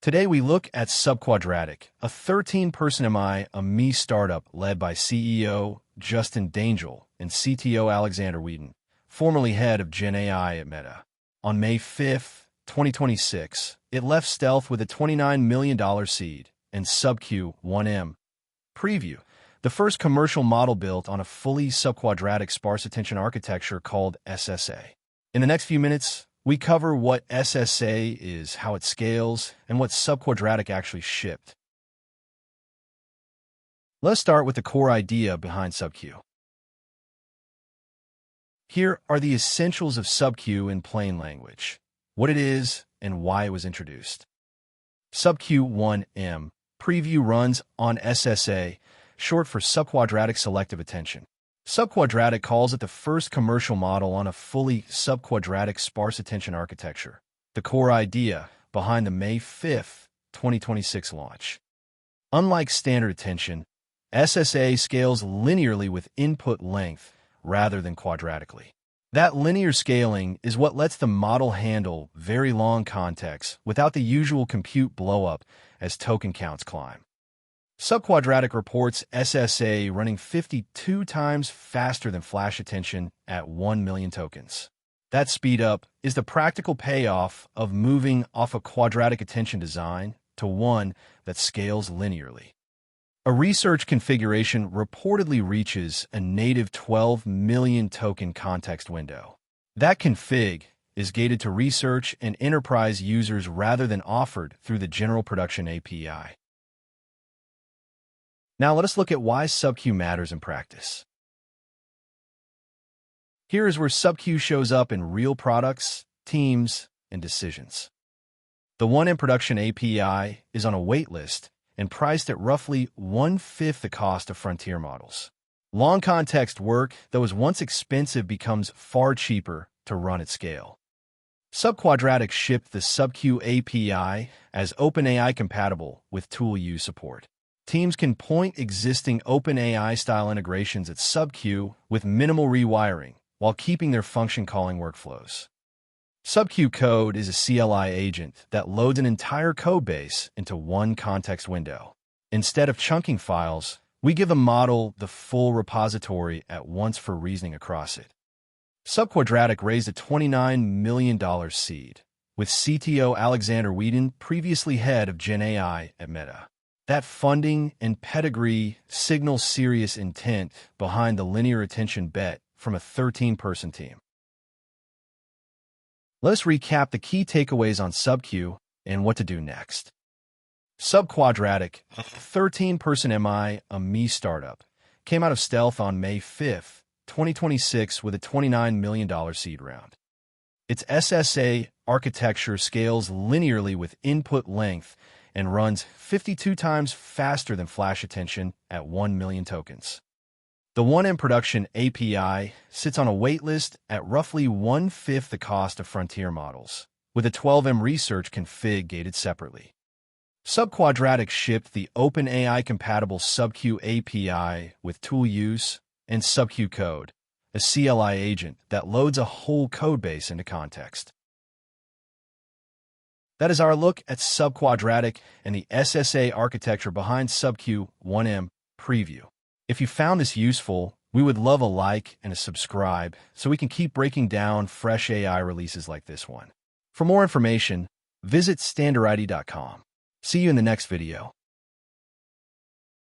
Today we look at Subquadratic, a 13-person MI startup led by CEO Justin Dangel and CTO Alexander Whedon, formerly head of GenAI at Meta. On May 5, 2026, it left stealth with a $29 million seed and SubQ 1M preview, the first commercial model built on a fully subquadratic sparse-attention architecture called SSA. In the next few minutes, we cover what SSA is, how it scales, and what Subquadratic actually shipped. Let's start with the core idea behind SubQ. Here are the essentials of SubQ in plain language, what it is and why it was introduced. SubQ 1M preview runs on SSA, short for Subquadratic Selective Attention. Subquadratic calls it the first commercial model on a fully subquadratic sparse-attention architecture, the core idea behind the May 5, 2026 launch. Unlike standard attention, SSA scales linearly with input length rather than quadratically. That linear scaling is what lets the model handle very long contexts without the usual compute blowup as token counts climb. Subquadratic reports SSA running 52 times faster than flash attention at 1 million tokens. That speed up is the practical payoff of moving off a quadratic attention design to one that scales linearly. A research configuration reportedly reaches a native 12 million token context window. That config is gated to research and enterprise users rather than offered through the general production API. Now let us look at why SubQ matters in practice. Here is where SubQ shows up in real products, teams, and decisions. The 1M production API is on a waitlist and priced at roughly 1/5 the cost of frontier models. Long context work that was once expensive becomes far cheaper to run at scale. Subquadratic shipped the SubQ API as OpenAI compatible with tool use support. Teams can point existing OpenAI-style integrations at SubQ with minimal rewiring while keeping their function calling workflows. SubQ code is a CLI agent that loads an entire codebase into one context window. Instead of chunking files, we give the model the full repository at once for reasoning across it. Subquadratic raised a $29 million seed, with CTO Alexander Whedon, previously head of GenAI at Meta. That funding and pedigree signals serious intent behind the linear attention bet from a 13-person team. Let's recap the key takeaways on SubQ and what to do next. Subquadratic, a 13-person MI startup, came out of stealth on May 5, 2026 with a $29 million seed round. Its SSA architecture scales linearly with input length and runs 52 times faster than flash attention at 1 million tokens. The 1M production API sits on a waitlist at roughly 1/5 the cost of frontier models, with a 12M research config gated separately. Subquadratic shipped the OpenAI-compatible SubQ API with tool use and SubQ code, a CLI agent that loads a whole codebase into context. That is our look at Subquadratic and the SSA architecture behind SubQ 1M preview. If you found this useful, we would love a like and a subscribe so we can keep breaking down fresh AI releases like this one. For more information, visit Standarity.com. See you in the next video.